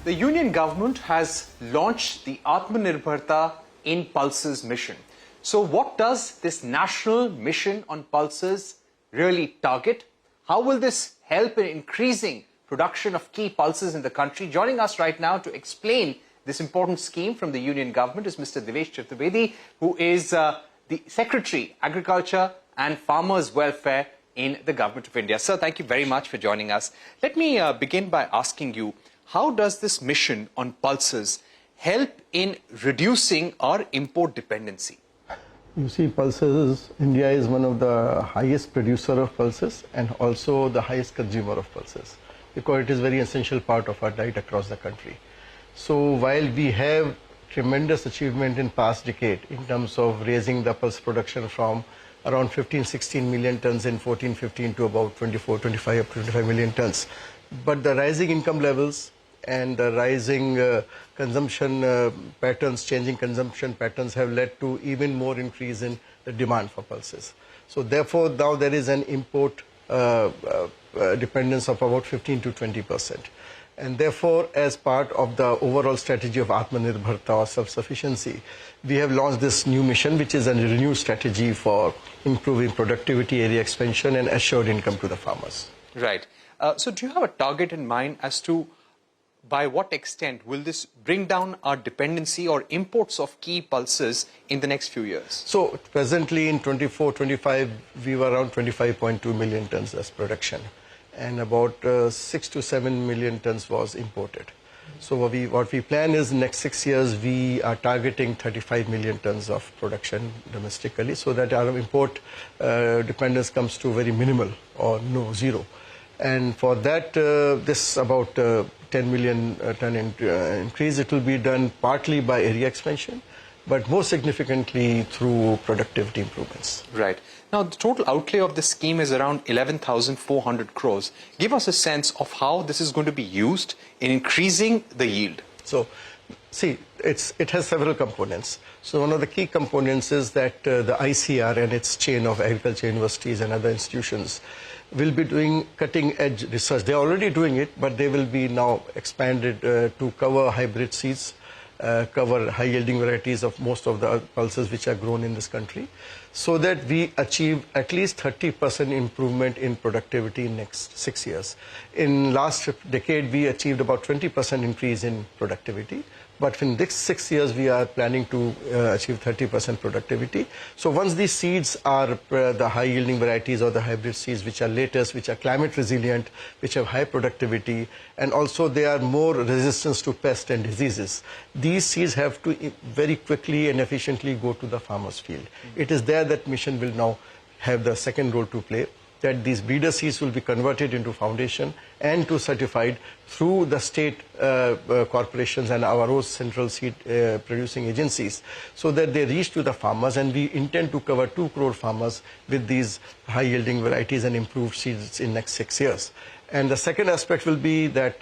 The Union Government has launched the Atmanirbharta in Pulses mission. So what does this national mission on pulses really target? How will this help in increasing production of key pulses in the country? Joining us right now to explain this important scheme from the Union Government is Mr. Devesh Chaturvedi, who is the Secretary, Agriculture and Farmers Welfare in the Government of India. Sir, thank you very much for joining us. Let me begin by asking you, how does this mission on pulses help in reducing our import dependency? You see, pulses, India is one of the highest producer of pulses and also the highest consumer of pulses, because it is a very essential part of our diet across the country. So while we have tremendous achievement in past decade in terms of raising the pulse production from around 15-16 million tons in 14-15 to about 24-25 up to 25 million tons, but the rising income levels and the rising consumption patterns, changing consumption patterns have led to even more increase in the demand for pulses. So therefore now there is an import dependence of about 15 to 20%. And therefore, as part of the overall strategy of Atmanirbharta or self-sufficiency, we have launched this new mission, which is a renewed strategy for improving productivity, area expansion and assured income to the farmers. Right. So do you have a target in mind as to by what extent will this bring down our dependency or imports of key pulses in the next few years? So presently in 24-25, we were around 25.2 million tons as production, and about 6 to 7 million tons was imported. So what we plan is next 6 years we are targeting 35 million tons of production domestically, so that our import dependence comes to very minimal or zero. And for that, this about 10 million ton increase, it will be done partly by area expansion, but more significantly through productivity improvements. Right. Now, the total outlay of this scheme is around 11,400 crores. Give us a sense of how this is going to be used in increasing the yield. So, see, it has several components. So one of the key components is that the ICR and its chain of agriculture universities and other institutions will be doing cutting-edge research. They are already doing it, but they will be now expanded to cover hybrid seeds, cover high-yielding varieties of most of the pulses which are grown in this country, so that we achieve at least 30% improvement in productivity in next 6 years. In last decade, we achieved about 20% increase in productivity. But in next 6 years, we are planning to achieve 30% productivity. So once these seeds are the high-yielding varieties or the hybrid seeds, which are latest, which are climate resilient, which have high productivity, and also they are more resistant to pests and diseases, these seeds have to very quickly and efficiently go to the farmer's field. It is there that mission will now have the second role to play, that these breeder seeds will be converted into foundation and to certified through the state corporations and our own central seed producing agencies, so that they reach to the farmers, and we intend to cover 2 crore farmers with these high yielding varieties and improved seeds in next 6 years. And the second aspect will be that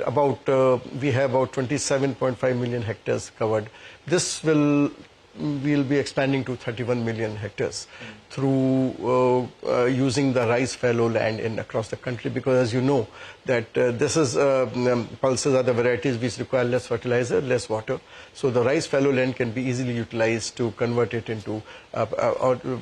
we have about 27.5 million hectares covered. This we'll be expanding to 31 million hectares through using the rice fallow land across the country, because as you know that this is pulses are the varieties which require less fertilizer, less water. So the rice fallow land can be easily utilized to convert it into,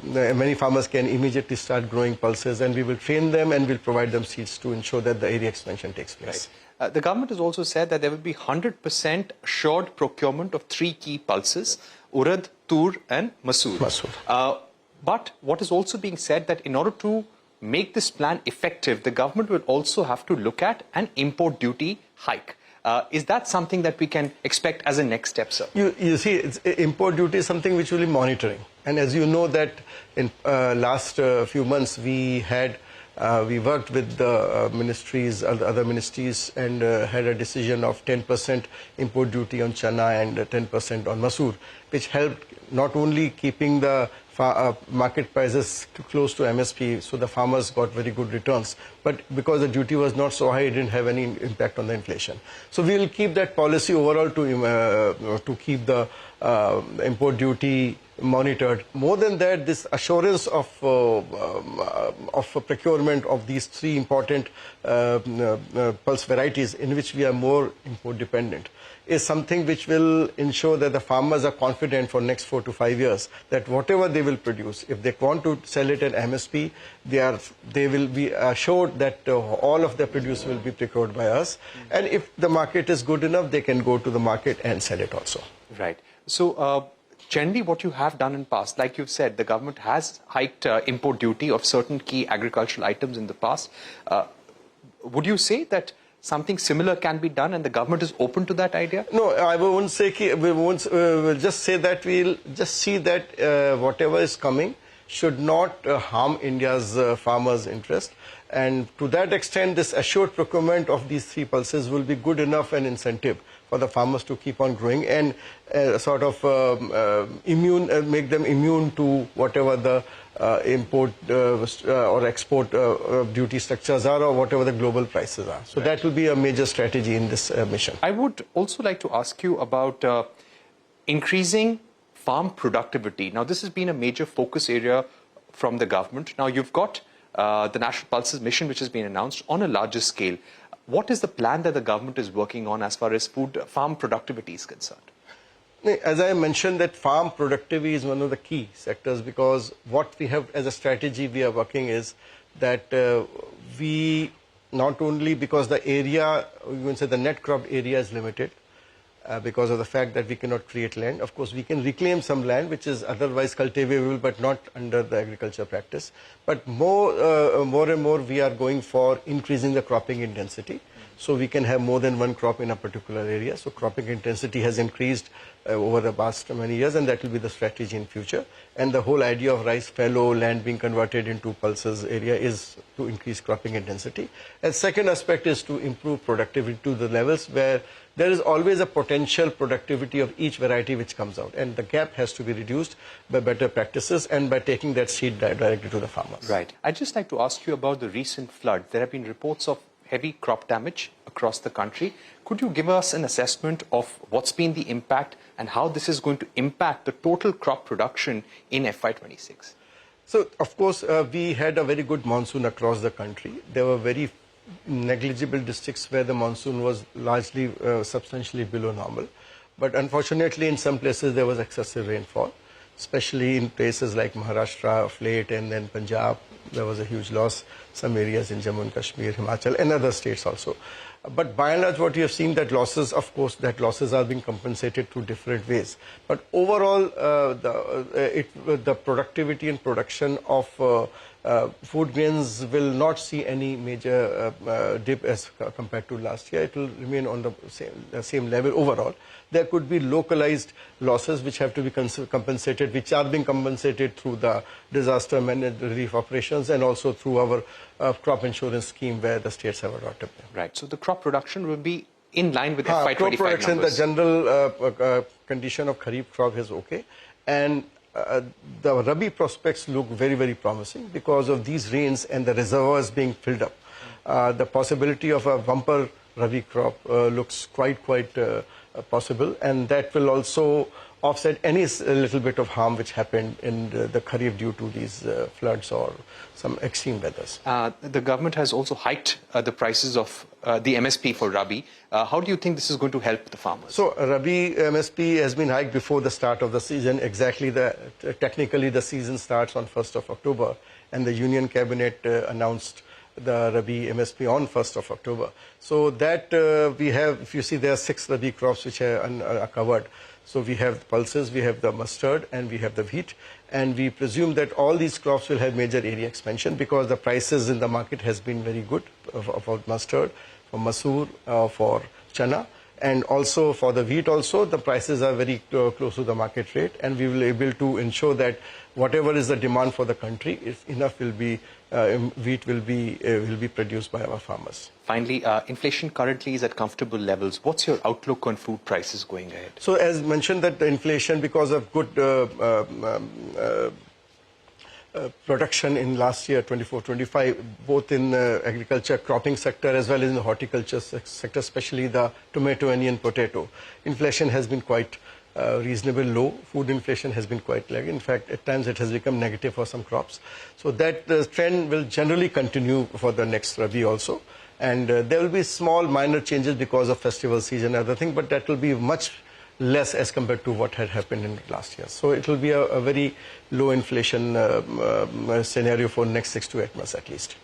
many farmers can immediately start growing pulses, and we will train them and will provide them seeds to ensure that the area expansion takes place. Right. The government has also said that there will be 100% assured procurement of 3 key pulses: urad, tur and masoor. But what is also being said that in order to make this plan effective, the government will also have to look at an import duty hike. Is that something that we can expect as a next step, sir? You see, import duty is something which we'll be monitoring. And as you know that in last few months we worked with the ministries, other ministries, and had a decision of 10% import duty on chana and 10% on masoor, which helped not only keeping the market prices close to MSP, so the farmers got very good returns, but because the duty was not so high, it didn't have any impact on the inflation. So we will keep that policy overall to keep the import duty monitored. More than that, this assurance of procurement of these three important pulse varieties in which we are more import dependent is something which will ensure that the farmers are confident for next 4 to 5 years that whatever they will produce, if they want to sell it at MSP, they will be assured that all of their produce will be procured by us. And if the market is good enough, they can go to the market and sell it also. Right. So generally what you have done in past, like you've said, the government has hiked import duty of certain key agricultural items in the past. Would you say that something similar can be done and the government is open to that idea? No, I won't say, we'll just say that we'll just see that whatever is coming should not harm India's farmers' interest. And to that extent, this assured procurement of these three pulses will be good enough an incentive for the farmers to keep on growing and sort of make them immune to whatever the import or export duty structures are or whatever the global prices are. So that will be a major strategy in this mission. I would also like to ask you about increasing farm productivity. Now, this has been a major focus area from the government. Now, you've got the National Pulses Mission, which has been announced on a larger scale. What is the plan that the government is working on as far as farm productivity is concerned? As I mentioned, that farm productivity is one of the key sectors, because what we have as a strategy we are working is that we not only, because the area, you can say the net cropped area is limited because of the fact that we cannot create land. Of course, we can reclaim some land which is otherwise cultivable but not under the agriculture practice. But more and more we are going for increasing the cropping intensity. So we can have more than one crop in a particular area. So cropping intensity has increased over the past many years, and that will be the strategy in future. And the whole idea of rice fallow land being converted into pulses area is to increase cropping intensity. And second aspect is to improve productivity to the levels where there is always a potential productivity of each variety which comes out. And the gap has to be reduced by better practices and by taking that seed directly to the farmers. Right. I'd just like to ask you about the recent flood. There have been reports of heavy crop damage across the country. Could you give us an assessment of what's been the impact and how this is going to impact the total crop production in FY26? So, of course, we had a very good monsoon across the country. There were very negligible districts where the monsoon was largely substantially below normal. But unfortunately, in some places there was excessive rainfall, especially in places like Maharashtra of late, and then Punjab. There was a huge loss. Some areas in Jammu and Kashmir, Himachal, and other states also. But by and large, what we have seen, that losses, of course, that losses are being compensated through different ways. But overall, the productivity and production of food grains will not see any major dip as compared to last year. It will remain on the same level overall. There could be localized losses which have to be compensated, which are being compensated through the disaster relief operations and also through our crop insurance scheme where the states have adopted them. Right. So the crop production will be in line with FY25 crop production, numbers. the general condition of Kharif crop is okay. And the Rabi prospects look very, very promising because of these rains and the reservoirs being filled up. The possibility of a bumper Rabi crop looks quite possible, and that will also offset any little bit of harm which happened in the Kharif due to these floods or some extreme weathers. The government has also hiked the prices of the MSP for Rabi. How do you think this is going to help the farmers? So Rabi MSP has been hiked before the start of the season. Technically the season starts on 1st of October, and the Union Cabinet announced the Rabi MSP on 1st of October. So that we have, if you see, there are 6 Rabi crops which are covered. So we have the pulses, we have the mustard, and we have the wheat. And we presume that all these crops will have major area expansion because the prices in the market has been very good for mustard, for masoor, for chana. And also for the wheat also, the prices are very close to the market rate, and we will be able to ensure that whatever is the demand for the country, if enough will be, wheat will be produced by our farmers. Finally, inflation currently is at comfortable levels. What's your outlook on food prices going ahead? So as mentioned, that the inflation, because of good production in last year, 24-25, both in agriculture, cropping sector, as well as in the horticulture sector, especially the tomato, onion, potato. Inflation has been quite reasonably low. Food inflation has been quite low. In fact, at times it has become negative for some crops. So that trend will generally continue for the next Rabi also. And there will be small minor changes because of festival season and other thing, but that will be much less as compared to what had happened in last year. So it will be a very low inflation scenario for next 6 to 8 months at least.